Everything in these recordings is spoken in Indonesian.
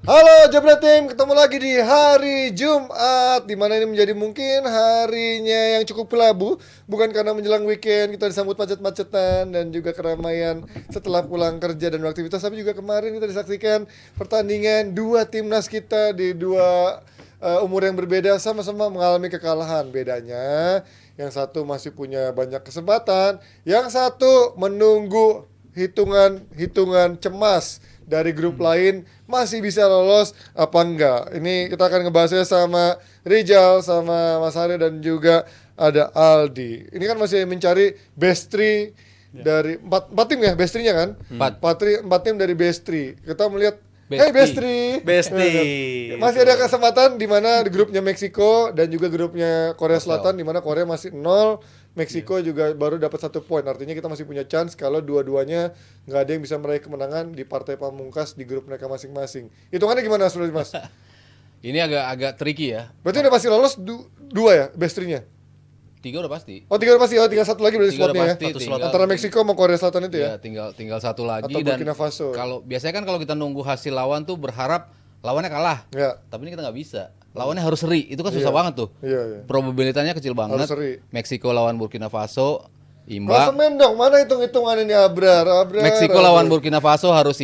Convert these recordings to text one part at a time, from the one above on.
Halo Jabra Tim, ketemu lagi di hari Jumat, di mana ini menjadi mungkin harinya yang cukup kelabu. Bukan karena menjelang weekend kita disambut macet-macetan dan juga keramaian setelah pulang kerja dan aktivitas, tapi juga kemarin kita disaksikan pertandingan dua timnas kita di dua umur yang berbeda, sama-sama mengalami kekalahan. Bedanya yang satu masih punya banyak kesempatan, yang satu menunggu hitungan cemas dari grup lain masih bisa lolos apa enggak. Ini kita akan ngebahasnya sama Rijal, sama Mas Hari, dan juga ada Aldi. Ini kan masih mencari best three dari empat tim ya, best three-nya kan? Empat tim dari best three. Kita melihat hey best three. Masih ada kesempatan di mana di grupnya Meksiko dan juga grupnya Korea Selatan, di mana Korea masih 0, Meksiko juga baru dapat 1 poin. Artinya kita masih punya chance kalau dua-duanya nggak ada yang bisa meraih kemenangan di partai pamungkas di grup mereka masing-masing. Hitungannya gimana Mas? Ini agak tricky ya. Berarti udah pasti lolos dua ya best three-nya? 3 udah pasti. Oh, tiga udah pasti. Oh, tinggal satu lagi berarti 3 udah slotnya ya. pasti. Antara Meksiko sama Korea Selatan itu ya. Ya, tinggal satu lagi. Atau dan Burkina Faso. kalau biasanya kan kalau kita nunggu hasil lawan tuh berharap lawannya kalah. Ya. Tapi ini kita nggak bisa. Lawannya harus seri. Itu kan susah banget tuh. Iya. Probabilitasnya kecil banget. Harus seri. Meksiko lawan Burkina Faso imbang. Klasemen dong. Mana hitung-hitungan ini Abrar? Meksiko lawan Burkina Faso harus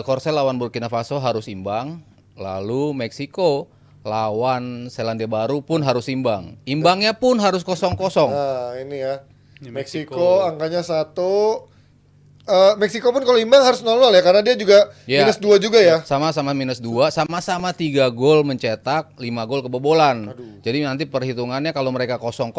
Korsel lawan Burkina Faso harus imbang. Lalu Meksiko lawan Selandia Baru pun harus imbang. Imbangnya pun harus 0-0. Nah, ini ya. Meksiko angkanya 1. Meksiko pun kalau imbang harus 0-0 ya, karena dia juga minus 2 juga ya. Sama-sama minus 2, sama-sama 3 gol mencetak, 5 gol kebobolan. Jadi nanti perhitungannya kalau mereka 0-0,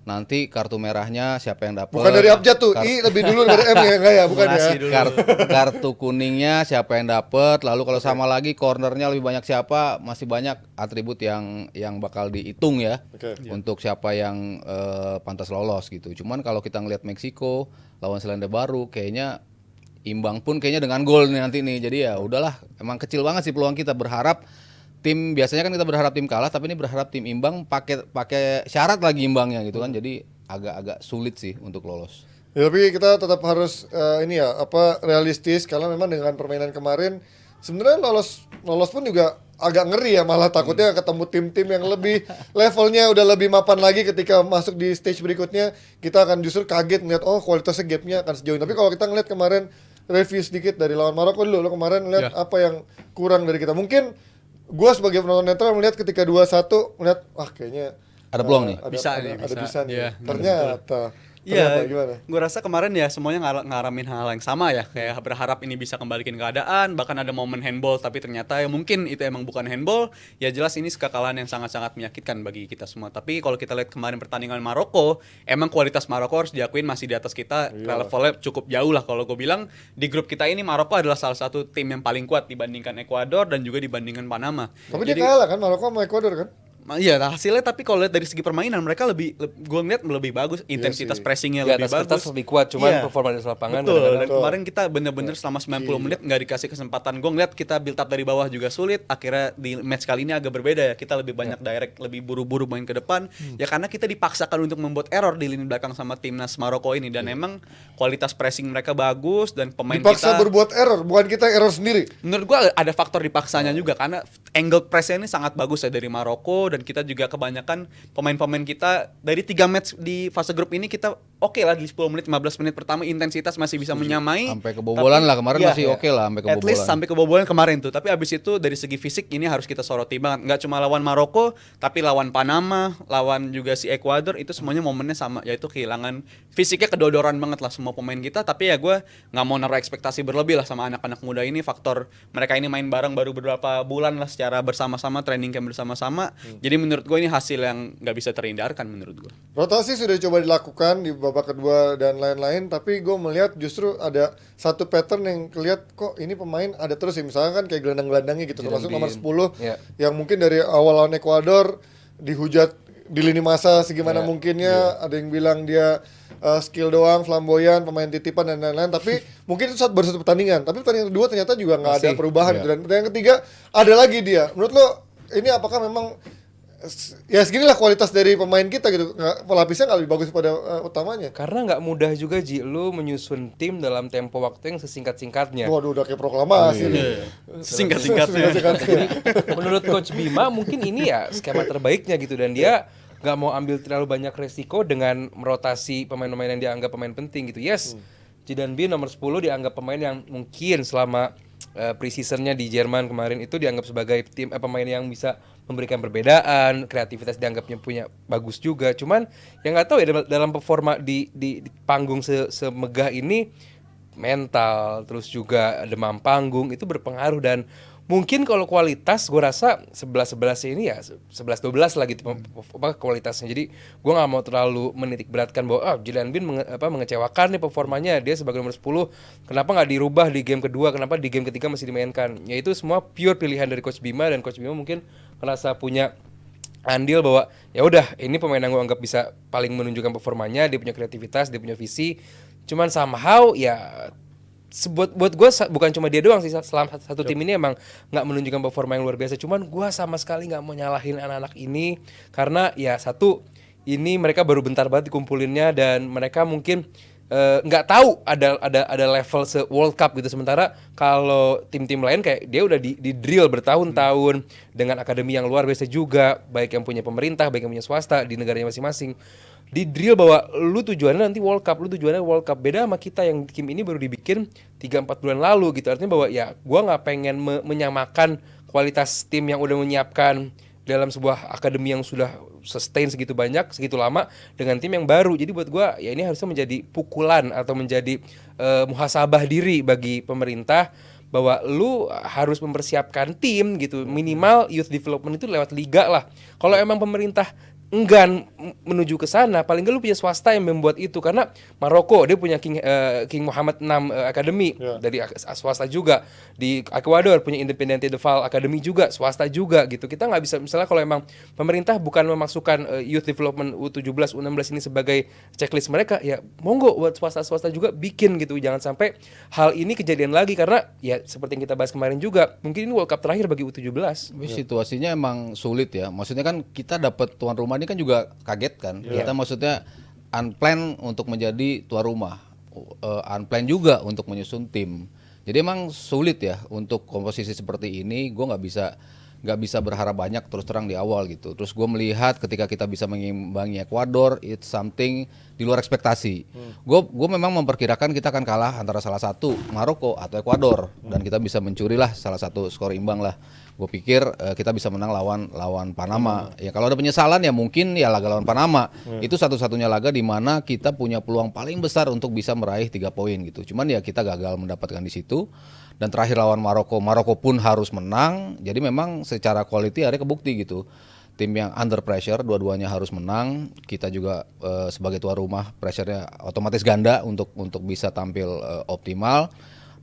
nanti kartu merahnya siapa yang dapat. Bukan dari abjad tuh, I lebih dulu dari M ya, enggak ya, bukan ya. Kartu kuningnya siapa yang dapat, lalu kalau sama lagi cornernya lebih banyak siapa, masih banyak atribut yang bakal dihitung ya. Untuk siapa yang pantas lolos gitu. Cuman kalau kita ngelihat Meksiko lawan Selandia Baru kayaknya imbang pun kayaknya dengan gol nih nanti nih. Jadi ya udahlah, emang kecil banget sih peluang kita. Berharap tim, biasanya kan kita berharap tim kalah, tapi ini berharap tim imbang, pakai syarat lagi imbangnya gitu kan. Jadi agak sulit sih untuk lolos. Ya, tapi kita tetap harus realistis, karena memang dengan permainan kemarin sebenarnya lolos pun juga agak ngeri ya, malah takutnya ketemu tim-tim yang lebih levelnya udah lebih mapan lagi. Ketika masuk di stage berikutnya kita akan justru kaget ngeliat kualitasnya gapnya akan sejauh ini. Tapi kalau kita ngeliat kemarin, review sedikit dari lawan Maroko dulu, lo kemarin ngeliat apa yang kurang dari kita. Mungkin gue sebagai penonton netral melihat ketika 2-1 melihat kayaknya ada peluang nih. Bisa nih. Iya, Ternyata Iya, gimana? gue rasa kemarin ya semuanya ngalamin hal yang sama ya. Kayak berharap ini bisa kembaliin keadaan, bahkan ada momen handball, tapi ternyata ya mungkin itu emang bukan handball. Ya jelas ini kekalahan yang sangat-sangat menyakitkan bagi kita semua. Tapi kalau kita lihat kemarin pertandingan Maroko, emang kualitas Maroko harus diakuin masih di atas kita. Levelnya cukup jauh lah. Kalau gue bilang di grup kita ini Maroko adalah salah satu tim yang paling kuat dibandingkan Ekuador dan juga dibandingkan Panama. Tapi dia kalah kan Maroko sama Ekuador kan? Iya, hasilnya, tapi kalau lihat dari segi permainan mereka gue ngeliat lebih bagus, intensitas pressingnya lebih bagus. Kertas lebih kuat, cuman performa di lapangan. Betul. Dan kemarin kita bener-bener selama 90 menit nggak dikasih kesempatan. Gue ngeliat kita build up dari bawah juga sulit. Akhirnya di match kali ini agak berbeda ya. Kita lebih banyak direct, lebih buru-buru main ke depan. Ya karena kita dipaksakan untuk membuat error di lini belakang sama timnas Maroko ini. Dan emang kualitas pressing mereka bagus dan pemain dipaksa kita berbuat error, bukan kita error sendiri. Menurut gue ada faktor dipaksanya juga, karena angle pressnya ini sangat bagus ya dari Maroko, dan kita juga kebanyakan pemain-pemain kita dari 3 match di fase grup ini kita oke lah di 10 menit 15 menit pertama intensitas masih bisa menyamai. Sampai kebobolan lah kemarin masih oke lah sampai kebobolan. At least sampai kebobolan kemarin tuh. Tapi abis itu dari segi fisik ini harus kita soroti banget. Nggak cuma lawan Maroko, tapi lawan Panama, lawan juga si Ekuador, itu semuanya momennya sama, yaitu kehilangan fisiknya, kedodoran banget lah semua pemain kita. Tapi ya gue nggak mau naruh ekspektasi berlebih lah sama anak-anak muda ini. Faktor mereka ini main bareng baru beberapa bulan lah secara bersama-sama, training camp bersama-sama. Jadi menurut gue ini hasil yang nggak bisa terhindarkan menurut gue. Rotasi sudah coba dilakukan di babak kedua dan lain-lain, tapi gue melihat justru ada satu pattern yang kelihatan kok ini pemain ada terus ya. Misalnya kan kayak gelandang-gelandangnya gitu, termasuk nomor 10 yang mungkin dari awal lawan Ekuador dihujat di lini masa segimana mungkinnya. Ada yang bilang dia skill doang, flamboyan, pemain titipan dan lain-lain, tapi mungkin itu baru satu pertandingan. Tapi pertandingan kedua ternyata juga nggak ada perubahan gitu. Dan pertandingan ketiga ada lagi dia. Menurut lo ini apakah memang ya seginilah kualitas dari pemain kita gitu. Pelapisnya nggak lebih bagus pada utamanya. Karena nggak mudah juga Ji lu menyusun tim dalam tempo waktu yang sesingkat-singkatnya. Waduh, udah kayak proklamasi nih. Singkat-singkatnya. Menurut Coach Bima mungkin ini ya skema terbaiknya gitu, dan dia nggak mau ambil terlalu banyak resiko dengan merotasi pemain-pemain yang dianggap pemain penting gitu. Yes, Zidane B nomor 10 dianggap pemain yang mungkin selama pre-seasonnya di Jerman kemarin itu dianggap sebagai pemain yang bisa memberikan perbedaan, kreativitas dianggapnya punya bagus juga. Cuman yang nggak tahu ya dalam performa di panggung semegah ini, mental terus juga demam panggung itu berpengaruh, dan mungkin kalau kualitas gue rasa 11-11 ini ya 11-12 lah gitu kualitasnya. Jadi gue nggak mau terlalu menitik beratkan bahwa Zidane Bin mengecewakan nih performanya, dia sebagai nomor 10 kenapa nggak dirubah di game kedua, kenapa di game ketiga masih dimainkan. Ya itu semua pure pilihan dari Coach Bima, dan Coach Bima mungkin merasa punya andil bahwa ya udah ini pemain yang gue anggap bisa paling menunjukkan performanya, dia punya kreativitas, dia punya visi. Cuman somehow ya buat gue bukan cuma dia doang sih, selama satu tim ini emang nggak menunjukkan performa yang luar biasa. Cuman gue sama sekali nggak mau nyalahin anak-anak ini, karena ya satu, ini mereka baru bentar banget dikumpulinnya, dan mereka mungkin nggak tahu ada level World Cup gitu. Sementara kalau tim-tim lain kayak dia udah di drill bertahun-tahun dengan akademi yang luar biasa juga, baik yang punya pemerintah, baik yang punya swasta di negaranya masing-masing. Di drill bahwa lu tujuannya nanti World Cup, beda sama kita yang tim ini baru dibikin 3-4 bulan lalu gitu. Artinya bahwa ya gua nggak pengen menyamakan kualitas tim yang udah menyiapkan dalam sebuah akademi yang sudah sustain segitu banyak, segitu lama, dengan tim yang baru. Jadi buat gua ya ini harusnya menjadi pukulan atau menjadi muhasabah diri bagi pemerintah bahwa lu harus mempersiapkan tim gitu, minimal youth development itu lewat liga lah. Kalau emang pemerintah enggan menuju ke sana, paling nggak lu punya swasta yang membuat itu. Karena Maroko dia punya King Mohammed VI Academy dari swasta juga, di Ecuador punya Independiente del Valle Academy juga swasta juga gitu. Kita nggak bisa, misalnya kalau emang pemerintah bukan memasukkan youth development U17 U16 ini sebagai checklist mereka, ya monggo buat swasta juga bikin gitu. Jangan sampai hal ini kejadian lagi, karena ya seperti yang kita bahas kemarin juga, mungkin ini World Cup terakhir bagi U17. Situasinya emang sulit ya. Maksudnya kan kita dapat tuan rumah ini kan juga kaget kan. Kita maksudnya unplanned untuk menjadi tuan rumah, unplanned juga untuk menyusun tim. Jadi emang sulit ya untuk komposisi seperti ini. Gue nggak bisa berharap banyak terus terang di awal gitu. Terus gue melihat ketika kita bisa mengimbangi Ekuador, it's something di luar ekspektasi. Gue memang memperkirakan kita akan kalah antara salah satu Maroko atau Ekuador, dan kita bisa mencurilah salah satu skor imbang lah. Gue pikir kita bisa menang lawan Panama. Ya kalau ada penyesalan ya mungkin ya laga lawan Panama. Itu satu-satunya laga di mana kita punya peluang paling besar untuk bisa meraih 3 poin gitu. Cuman ya kita gagal mendapatkan di situ. Dan terakhir lawan Maroko pun harus menang. Jadi memang secara quality akhirnya kebukti gitu. Tim yang under pressure dua-duanya harus menang. Kita juga sebagai tuan rumah pressure-nya otomatis ganda untuk bisa tampil optimal.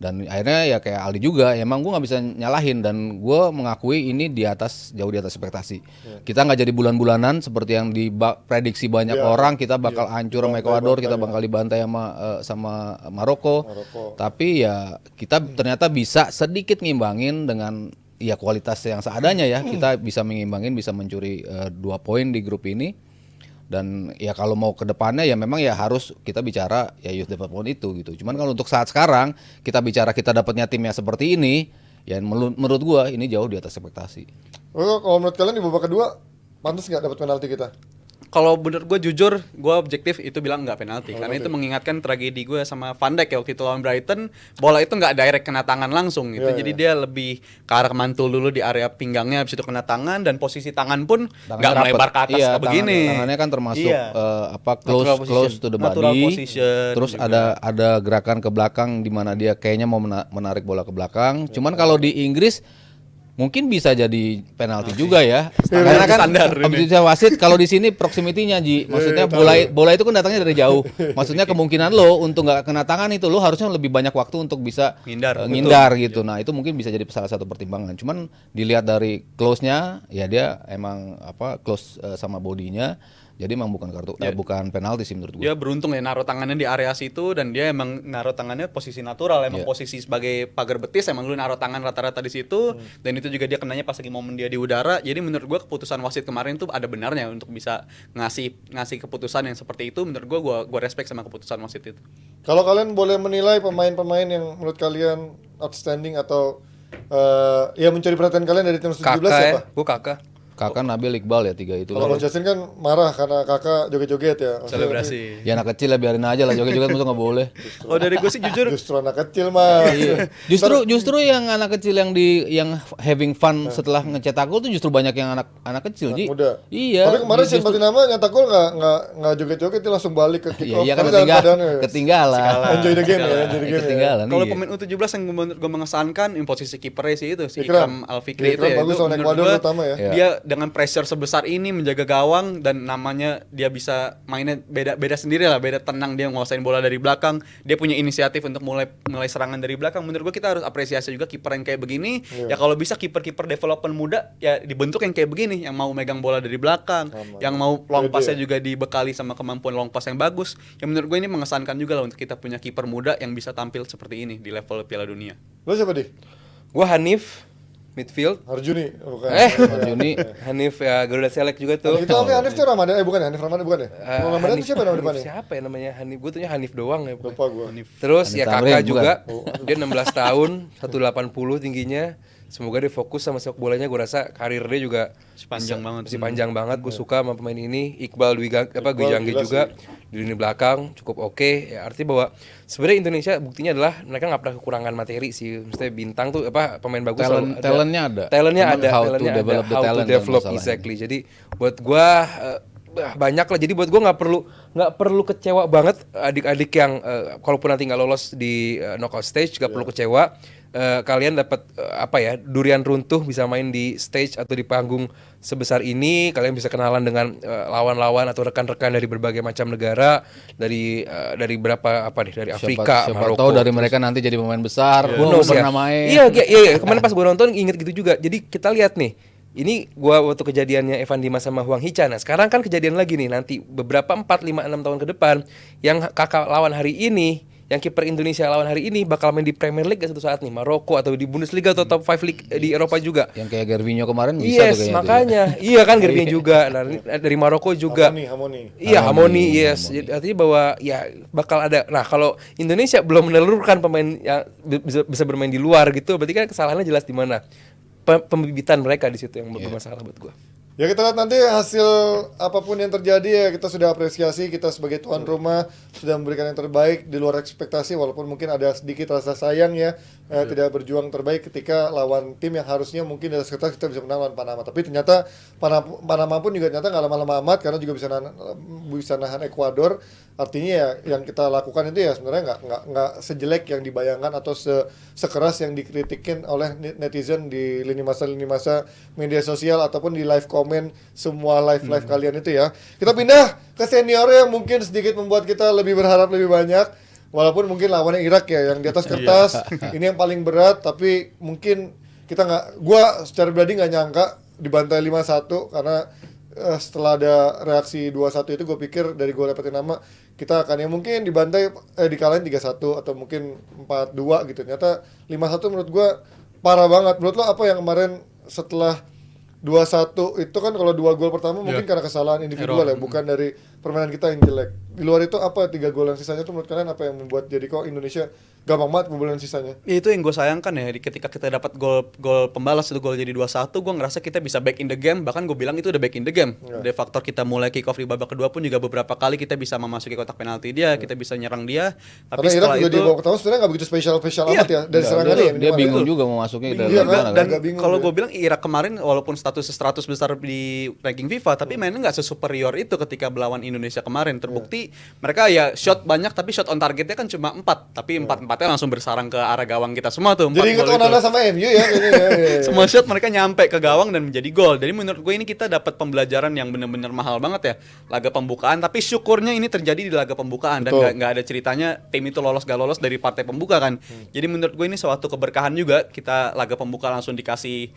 Dan akhirnya ya kayak Aldi juga, emang gue nggak bisa nyalahin, dan gue mengakui ini jauh di atas ekspektasi. Kita nggak jadi bulan-bulanan seperti yang diprediksi banyak orang, kita bakal hancur sama Ekuador, kita bakal dibantai sama Maroko. Tapi ya kita ternyata bisa sedikit ngimbangin dengan ya kualitas yang seadanya ya. Kita bisa mengimbangin, bisa mencuri 2 poin di grup ini. Dan ya kalau mau ke depannya ya memang ya harus kita bicara ya youth development itu gitu. Cuman kalau untuk saat sekarang kita bicara kita dapatnya timnya seperti ini, ya menurut gua ini jauh di atas ekspektasi. Kalau menurut kalian di babak kedua pantas nggak dapat penalti kita? Kalau menurut gue jujur, gue objektif itu bilang nggak penalti, karena itu mengingatkan tragedi gue sama Van Dijk ya waktu itu lawan Brighton. Bola itu nggak direct kena tangan langsung gitu, jadi dia lebih ke arah mantul dulu di area pinggangnya, habis itu kena tangan, dan posisi tangan pun nggak melebar ke atas begini. Tangannya kan termasuk close to the body. Terus juga ada gerakan ke belakang di mana dia kayaknya mau menarik bola ke belakang. Cuman kalau di Inggris mungkin bisa jadi penalti juga ya. Karena kan objektif wasit, kalau di sini proximity-nya Ji. Maksudnya bola itu kan datangnya dari jauh. Maksudnya kemungkinan lo untuk nggak kena tangan itu lo harusnya lebih banyak waktu untuk bisa ngindar gitu. Nah, itu mungkin bisa jadi salah satu pertimbangan. Cuman dilihat dari close-nya ya dia emang close sama bodinya. Jadi emang bukan bukan penalti sih menurut gue. Dia beruntung ya naruh tangannya di area situ dan dia emang naruh tangannya posisi natural, emang posisi sebagai pagar betis emang lu naruh tangan rata-rata di situ dan itu juga dia kenanya pas lagi momen dia di udara. Jadi menurut gua keputusan wasit kemarin tuh ada benarnya untuk bisa ngasih keputusan yang seperti itu. Menurut gua respect sama keputusan wasit itu. Kalau kalian boleh menilai pemain-pemain yang menurut kalian outstanding atau ya mencuri perhatian kalian dari tim 17 Kakak siapa? ya, gue kakak. Kakak Nabil Iqbal ya 3 itu. Kalau Coach Justin kan marah karena kakak joget-joget ya. Maksudnya Selebrasi. Ya anak kecil lah biarin aja lah joget-joget masa nggak boleh. Kalau dari gue sih jujur Justru anak kecil mah. Iya. Justru yang anak kecil yang having fun setelah ngecetak gol tuh justru banyak yang anak kecil Ji. Muda. Iya. Tapi kemarin Shane Patinama nyetak gol nggak joget-joget, dia langsung balik ke kick off. Iya kan Tapi dalam keadaannya, ketinggalan. enjoy the game ya, enjoy the game ya. Ketinggalan. kalau iya. pemain U17 yang gue mengesankan posisi kipernya sih itu si Ikram. Ikram Alfikri itu Ikram ya. bagus Itu lawan menurut Ecuador gua, terutama ya. Dia dengan pressure sebesar ini menjaga gawang dan namanya dia bisa mainnya beda sendiri lah, beda tenang dia nguasain bola dari belakang. Dia punya inisiatif untuk mulai serangan dari belakang. Menurut gue kita harus apresiasi juga kiper yang kayak begini. Ya kalau bisa kiper-kiper development muda ya dibentuk yang kayak begini, yang mau megang bola dari belakang, yang mau long pass-nya juga dibekali sama kemampuan long pass yang bagus. Ya menurut gue ini mengesankan juga lah untuk kita punya kiper muda yang bisa tampil seperti ini di level Piala Dunia. Lo siapa di? Gue Hanif, midfield. Harjuni, bukan. Juni Hanif ya Garuda Select juga tuh. Itu Hanif tuh Ramadan, bukan ya? Hanif Ramadan bukan ya? Kalau Ramadan itu siapa nama Hanif depannya? siapa ya namanya? Hanif, gue tuhnya Hanif doang ya. Lupa gua. Terus Hanif ya Tamrin kakak juga, bukan? dia 16 tahun, 180 tingginya. Semoga dia fokus sama sepak bolanya. Gue rasa karir dia juga Panjang banget. masih panjang banget. Gue suka sama pemain ini. Iqbal Dwi Jangge gila juga di lini belakang cukup oke. Ya, artinya bahwa sebenarnya Indonesia buktinya adalah mereka nggak pernah kekurangan materi sih. Maksudnya bintang tuh pemain bagus selalu ada. talentnya ada. Talentnya Cuman ada. how to Talentnya develop ada. the How to talent dan develop masalahnya. exactly. Jadi buat gue banyak lah. Jadi buat gue nggak perlu kecewa banget adik-adik yang kalaupun nanti nggak lolos di knockout stage nggak perlu kecewa. Kalian dapat durian runtuh bisa main di stage atau di panggung sebesar ini. Kalian bisa kenalan dengan lawan-lawan atau rekan-rekan dari berbagai macam negara, dari dari Afrika, Siapa Maroko. tahu dari mereka nanti jadi pemain besar. Who Gua knows ya? pernah main. Iya. Kemarin pas gue nonton inget gitu juga. Jadi kita lihat nih. Ini gua waktu kejadiannya Evan Dimas sama Huang Hichan. Nah, sekarang kan kejadian lagi nih nanti beberapa 4, 5, 6 tahun ke depan yang kakak lawan hari ini, yang kiper Indonesia lawan hari ini bakal main di Premier League suatu saat nih, Maroko atau di Bundesliga atau top 5 league di Eropa juga. Yang kayak Gervinho kemarin bisa tuh Yes, kayaknya. makanya. Iya kan Gervinho juga. Nah, dari Maroko juga. Harmoni. Iya, Harmoni, yes. Jadi, artinya bahwa ya bakal ada. Nah, kalau Indonesia belum menelurkan pemain yang bisa bermain di luar gitu, berarti kan kesalahannya jelas di mana? Pembibitan mereka di situ yang bermasalah buat gua. Ya kita lihat nanti hasil apapun yang terjadi ya, kita sudah apresiasi, kita sebagai tuan rumah sudah memberikan yang terbaik di luar ekspektasi, walaupun mungkin ada sedikit rasa sayang ya, tidak berjuang terbaik ketika lawan tim yang harusnya mungkin di atas kertas kita bisa menang lawan Panama. Tapi ternyata Panama pun juga ternyata nggak lama-lama amat karena juga bisa nahan Ecuador. Artinya ya yang kita lakukan itu ya sebenarnya nggak sejelek yang dibayangkan atau sekeras yang dikritikin oleh netizen di lini masa media sosial ataupun di live komen semua live kalian itu ya. Kita pindah ke senior yang mungkin sedikit membuat kita lebih berharap lebih banyak. Walaupun mungkin lawannya Irak ya yang di atas kertas ini yang paling berat, tapi mungkin gua secara pribadi nggak nyangka dibantai 5-1 karena setelah ada reaksi 2-1 itu gue pikir dari gol Patinama kita akan ya mungkin dibantai dikalahin 3-1 atau mungkin 4-2 gitu. Ternyata 5-1 menurut gue parah banget. Menurut lo apa yang kemarin setelah 2-1 itu kan kalau 2 gol pertama mungkin karena kesalahan individual ya, bukan dari permainan kita yang jelek. Di luar itu apa 3 gol yang sisanya tuh menurut kalian apa yang membuat jadi kok Indonesia gampang banget kebobolan sisanya? Ya, itu yang gue sayangkan ya, ketika kita dapat gol pembalas itu gol jadi 2-1, gue ngerasa kita bisa back in the game, bahkan gue bilang itu udah back in the game. Dari faktor kita mulai kick off di babak kedua pun juga beberapa kali kita bisa memasuki kotak penalti dia, kita bisa nyerang dia. Tapi Karena Irak setelah juga itu di babak pertama sebenarnya nggak begitu spesial amat ya dari serangannya ya. Dia minimal bingung ya. juga mau masuknya dari Iya, mana dan agak bingung kalau dia. gue bilang Irak kemarin walaupun statusnya 100 besar di ranking FIFA, tapi mainnya nggak sesuperior itu ketika melawan Indonesia kemarin. Terbukti mereka ya shot banyak tapi shot on targetnya kan cuma 4, tapi 4-4-nya langsung bersarang ke arah gawang kita semua tuh. Jadi ingat Onana sama MU ya kayaknya ya. Semua shot mereka nyampe ke gawang dan menjadi gol. Jadi menurut gue ini kita dapat pembelajaran yang benar-benar mahal banget ya. Laga pembukaan, tapi syukurnya ini terjadi di laga pembukaan dan nggak ada ceritanya tim itu lolos gak lolos dari partai pembuka kan. Jadi menurut gue ini suatu keberkahan juga kita laga pembuka langsung dikasih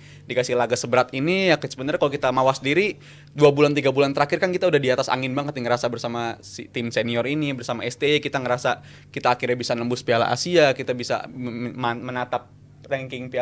laga seberat ini ya. Sebenarnya kalau kita mawas diri 2-3 bulan terakhir kan kita udah di atas angin banget nih, ngerasa bersama tim senior ini, bersama ST kita ngerasa kita akhirnya bisa nembus Piala Asia, kita bisa menatap ranking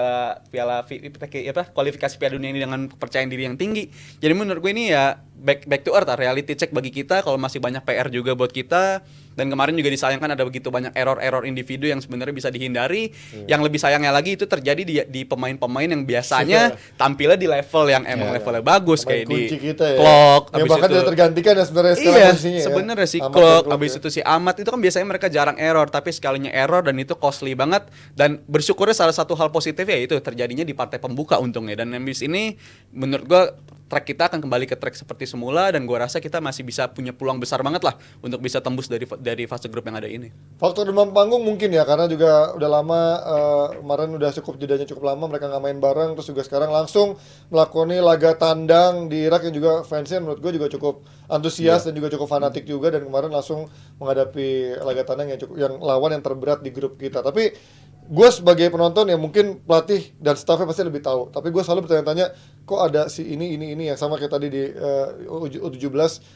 kualifikasi Piala Dunia ini dengan kepercayaan diri yang tinggi. Jadi menurut gue ini ya back to earth, reality check bagi kita kalau masih banyak PR juga buat kita. Dan kemarin juga disayangkan ada begitu banyak error individu yang sebenarnya bisa dihindari. Yang lebih sayangnya lagi itu terjadi di pemain-pemain yang biasanya tampilnya di level yang emang levelnya bagus, Pemain kayak di kita ya. Clock, Yang bahkan tidak tergantikan ya sebenarnya sekarang iya, posisinya ya. sebenarnya si Ahmad Clock, dan abis ya. itu si Ahmad itu kan biasanya mereka jarang error, tapi sekalinya error dan itu costly banget. Dan bersyukurnya salah satu hal positif ya itu terjadinya di partai pembuka untungnya. Dan habis ini menurut gua track kita akan kembali ke track seperti semula dan gua rasa kita masih bisa punya peluang besar banget lah untuk bisa tembus dari fase grup yang ada ini. Faktor demam panggung mungkin ya, karena juga udah lama kemarin udah jedanya cukup lama mereka nggak main bareng, terus juga sekarang langsung melakoni laga tandang di Irak yang juga fansnya menurut gue juga cukup antusias dan juga cukup fanatik juga, dan kemarin langsung menghadapi laga tandang yang lawan yang terberat di grup kita. Tapi gue sebagai penonton ya mungkin pelatih dan staffnya pasti lebih tahu, tapi gue selalu bertanya-tanya kok ada si ini yang sama kayak tadi di U17.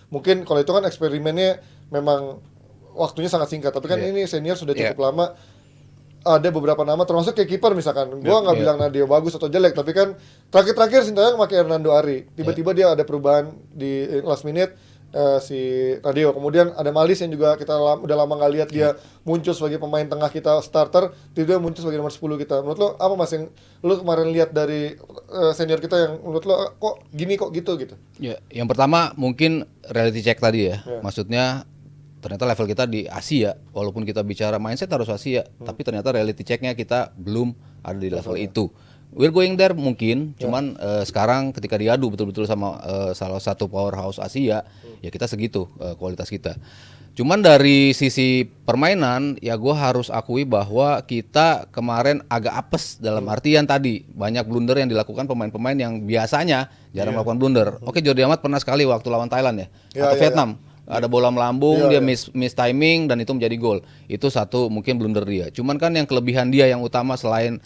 Mungkin kalau itu kan eksperimennya memang waktunya sangat singkat, tapi kan ini senior sudah cukup lama. Ada beberapa nama termasuk kayak kiper misalkan, gua nggak bilang Nadio bagus atau jelek, tapi kan terakhir Sintayong pakai Hernando Ari, tiba-tiba dia ada perubahan di last minute, si Nadio, kemudian ada Malis yang juga kita udah lama nggak lihat dia muncul sebagai pemain tengah kita starter, tiba-tiba muncul sebagai nomor 10 kita. Menurut lo apa Mas yang lo kemarin lihat dari senior kita yang menurut lo kok gini kok gitu? Ya, yang pertama mungkin reality check tadi ya. Maksudnya ternyata level kita di Asia, walaupun kita bicara mindset harus Asia, tapi ternyata reality checknya kita belum ada di level itu. We're going there mungkin, cuman sekarang ketika diadu betul-betul sama salah satu powerhouse Asia, ya kita segitu kualitas kita. Cuman dari sisi permainan, ya gue harus akui bahwa kita kemarin agak apes dalam artian tadi banyak blunder yang dilakukan pemain-pemain yang biasanya jarang melakukan blunder. Oke, Jordi Amat pernah sekali waktu lawan Thailand ya atau Vietnam. Ada bola melambung, dia miss timing dan itu menjadi gol. Itu satu mungkin blunder dia. Cuman kan yang kelebihan dia yang utama selain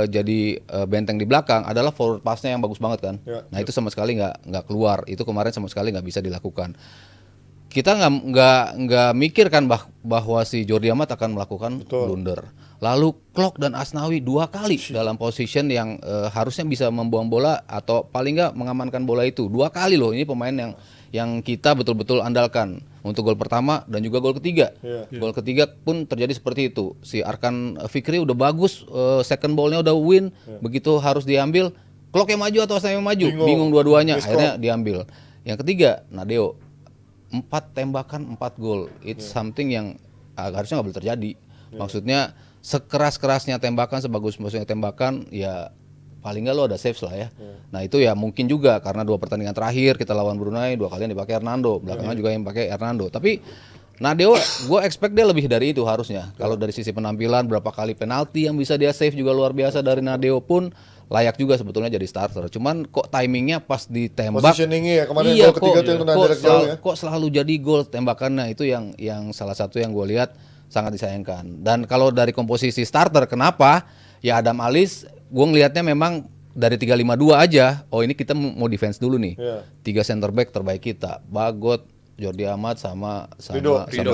jadi benteng di belakang adalah forward pass-nya yang bagus banget kan. Nah itu sama sekali nggak keluar. Itu kemarin sama sekali nggak bisa dilakukan. Kita nggak mikir kan bahwa si Jordi Amat akan melakukan blunder. Lalu Clock dan Asnawi 2 kali dalam position yang harusnya bisa membuang bola atau paling nggak mengamankan bola itu 2 kali loh. Ini pemain yang kita betul-betul andalkan untuk gol pertama dan juga gol ketiga. Gol ketiga pun terjadi seperti itu. Si Arkan Fikri udah bagus, second ball-nya udah win, begitu harus diambil, Clock yang maju atau Asnawi yang maju, bingung dua-duanya, akhirnya diambil. Yang ketiga, Nadeo 4 tembakan 4 gol. It's something yang harusnya nggak boleh terjadi. Maksudnya sekeras-kerasnya tembakan, sebagus-bagusnya tembakan, ya paling nggak lo ada saves lah ya. Nah itu ya mungkin juga karena 2 pertandingan terakhir kita lawan Brunei 2 kali yang dipakai Hernando, belakangan juga yang pakai Hernando. Tapi Nadeo gue expect dia lebih dari itu harusnya. Kalau dari sisi penampilan, berapa kali penalti yang bisa dia save juga luar biasa dari Nadeo pun layak juga sebetulnya jadi starter. Cuman kok timingnya pas ditembak, positioningnya ya kemarin gol ketiga tuh yang kena jarak jauh ya. Kok selalu jadi gol tembakannya, itu yang salah satu yang gue lihat sangat disayangkan. Dan kalau dari komposisi starter, kenapa? Ya Adam Alis, gue ngelihatnya memang dari 3-5-2 aja. Oh ini kita mau defense dulu nih. 3 center back terbaik kita, Bagot, Jordi Amat sama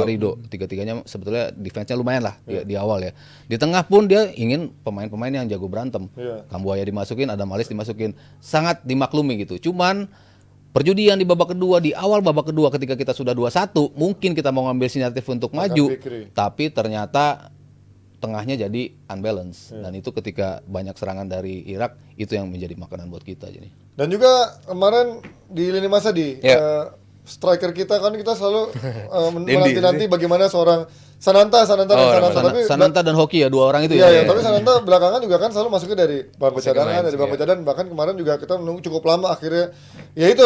Rido. Tiga-tiganya sebetulnya defense-nya lumayan lah di awal ya. Di tengah pun dia ingin pemain-pemain yang jago berantem. Kambuaya dimasukin, Adam Alis dimasukin. Sangat dimaklumi gitu. Cuman perjudian di babak kedua, di awal babak kedua ketika kita sudah 2-1, mungkin kita mau ngambil inisiatif untuk maju. Tapi ternyata tengahnya jadi unbalance. Dan itu ketika banyak serangan dari Irak, itu yang menjadi makanan buat kita jadi. Dan juga kemarin di lini masa striker kita kan kita selalu menanti-nanti bagaimana seorang Sananta tapi Sananta dan Hoki ya, dua orang itu iya, ya. ya, tapi Sananta belakangan juga kan selalu masuknya dari bangku cadangan, dari bangku cadangan, bahkan kemarin juga kita menunggu cukup lama akhirnya. Ya itu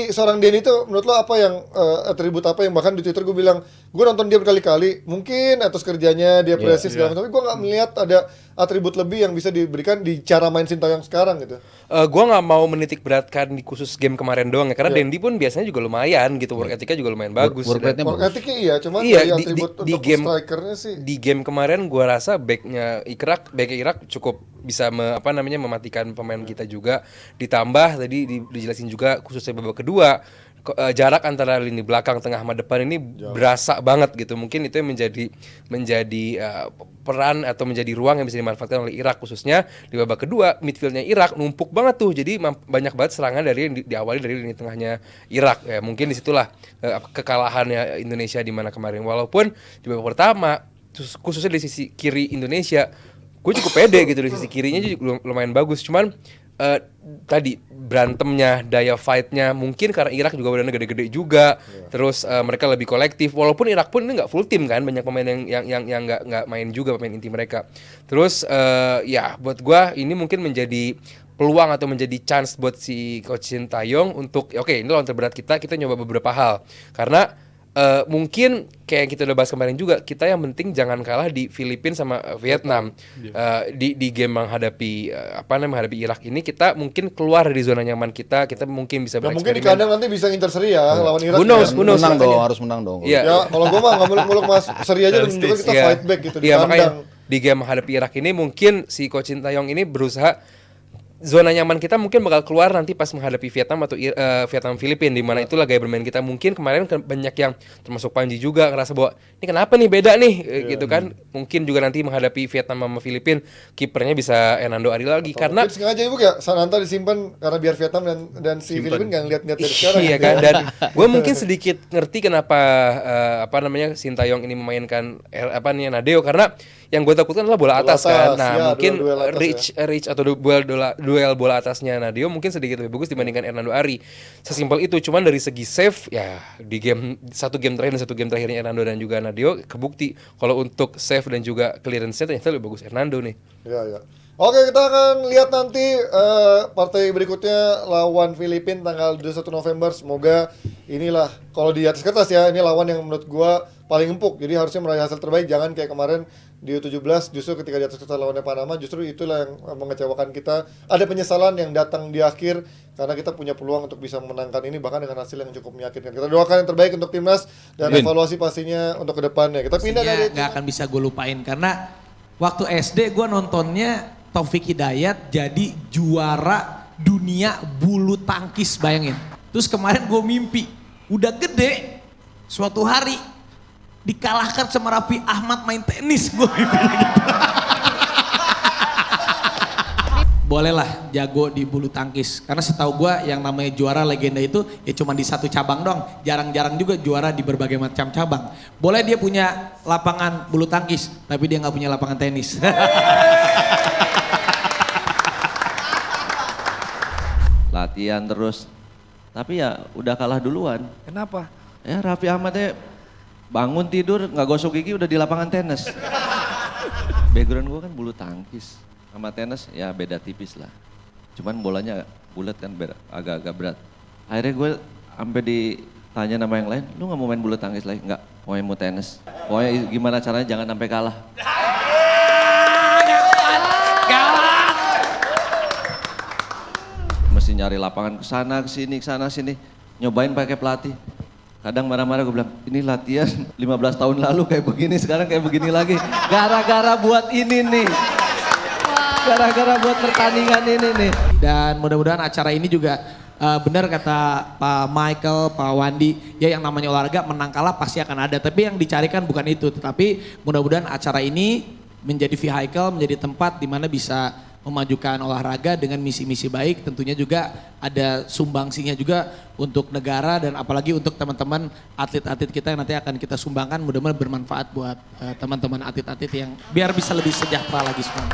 seorang Dendi itu menurut lo apa yang atribut apa yang bahkan di Twitter gue bilang gue nonton dia berkali-kali, mungkin atas kerjanya dia presi segala macam, tapi gue nggak melihat ada atribut lebih yang bisa diberikan di cara main Sintayong sekarang gitu. Gue nggak mau menitik beratkan di khusus game kemarin doang ya, karena Dendi pun biasanya juga lumayan gitu, work ethicnya juga lumayan bagus. Work rate-nya Work bagus. ethicnya iya, cuma Iya, dari di atribut untuk game strikernya sih. di game kemarin gue rasa backnya Irak cukup bisa mematikan pemain kita juga. Ditambah tadi dijelasin juga khususnya babak kedua jarak antara lini belakang, tengah sama depan ini berasa banget gitu. Mungkin itu yang menjadi peran atau menjadi ruang yang bisa dimanfaatkan oleh Irak, khususnya di babak kedua midfieldnya Irak numpuk banget tuh. Jadi banyak banget serangan dari diawali dari lini tengahnya Irak. Ya mungkin disitulah kekalahannya Indonesia di mana kemarin. Walaupun di babak pertama khususnya di sisi kiri Indonesia gue cukup pede gitu, di sisi kirinya juga lumayan bagus. Cuman tadi berantemnya, daya fightnya mungkin karena Irak juga badannya gede-gede juga, terus mereka lebih kolektif. Walaupun Irak pun ini nggak full tim kan, banyak pemain yang nggak main juga, pemain inti mereka. Terus ya buat gua ini mungkin menjadi peluang atau menjadi chance buat si Coach Sintayong untuk oke, ini lawan terberat kita nyoba beberapa hal karena mungkin kayak yang kita udah bahas kemarin juga, kita yang penting jangan kalah di Filipina sama Vietnam. Di game menghadapi menghadapi Irak ini kita mungkin keluar dari zona nyaman kita mungkin bisa bereksperimen. Mungkin di kandang nanti bisa ngincer seri ya lawan Irak. Who knows, Menang dong, harus menang dong. Iya. Ya kalau gue mah nggak muluk-muluk mas seri aja menunjukkan kita fight back gitu di Iya, makanya kandang. di game menghadapi Irak ini mungkin si Coach Sintayong ini berusaha zona nyaman kita mungkin bakal keluar nanti pas menghadapi Vietnam atau Vietnam Filipina, di mana itulah gaya bermain kita. Mungkin kemarin banyak yang termasuk Panji juga ngerasa bahwa ini kenapa nih beda nih gitu kan. Mungkin juga nanti menghadapi Vietnam sama Filipina kipernya bisa Hernando Ari lagi karena mungkin sengaja ibu ya Sananta disimpan karena biar Vietnam dan si Filipina nggak ngeliat-ngeliat dari sekarang. iya kan, dan gue mungkin sedikit ngerti kenapa Sintayong ini memainkan Nadeo, karena yang gue takutkan adalah bola atas kan. Nah, ya, mungkin duel atas reach atau duel bola atasnya Nadeo mungkin sedikit lebih bagus dibandingkan Hernando Ari. Sesimpel itu. Cuman dari segi save ya di satu game terakhir dan satu game terakhirnya Hernando dan juga Nadeo kebukti kalau untuk save dan juga clearance-nya ternyata lebih bagus Hernando nih. Ya. Oke, kita akan lihat nanti partai berikutnya lawan Filipina tanggal 21 November. Semoga inilah kalau di atas kertas ya, ini lawan yang menurut gua paling empuk. Jadi harusnya meraih hasil terbaik, jangan kayak kemarin di U17 justru ketika di atas kertas lawannya Panama, justru itulah yang mengecewakan kita. Ada penyesalan yang datang di akhir karena kita punya peluang untuk bisa memenangkan ini bahkan dengan hasil yang cukup meyakinkan. Kita doakan yang terbaik untuk timnas dan evaluasi pastinya untuk kedepannya. Kita pindah dari nggak akan bisa gue lupain karena waktu SD gue nontonnya Taufik Hidayat jadi juara dunia bulu tangkis, bayangin. Terus kemarin gue mimpi udah gede suatu hari dikalahkan sama Raffi Ahmad main tenis, gue mimpi gitu. Bolehlah jago di bulu tangkis karena setahu gue yang namanya juara legenda itu ya cuma di satu cabang dong, jarang-jarang juga juara di berbagai macam cabang. Boleh dia punya lapangan bulu tangkis tapi dia nggak punya lapangan tenis. Latihan terus, tapi ya udah kalah duluan. Kenapa? Ya Raffi Ahmadnya bangun tidur nggak gosok gigi udah di lapangan tenis. Background gue kan bulu tangkis sama tenis ya beda tipis lah. Cuman bolanya bulat kan agak-agak berat. Akhirnya gue sampai ditanya nama yang lain, lu nggak mau main bulu tangkis lagi? Nggak, mau tenis. Pokoknya gimana caranya jangan sampai kalah. Mesti nyari lapangan ke sana sini, nyobain pakai pelatih. Kadang marah-marah gue bilang, ini latihan 15 tahun lalu kayak begini, sekarang kayak begini lagi. Gara-gara buat ini nih. Gara-gara buat pertandingan ini nih. Dan mudah-mudahan acara ini juga benar kata Pak Michael, Pak Wandi, ya yang namanya olahraga menang kalah pasti akan ada. Tapi yang dicarikan bukan itu, tetapi mudah-mudahan acara ini menjadi vehicle, menjadi tempat di mana bisa memajukan olahraga dengan misi-misi baik, tentunya juga ada sumbangsinya juga untuk negara dan apalagi untuk teman-teman atlet-atlet kita yang nanti akan kita sumbangkan, mudah-mudahan bermanfaat buat teman-teman atlet-atlet yang biar bisa lebih sejahtera lagi semua.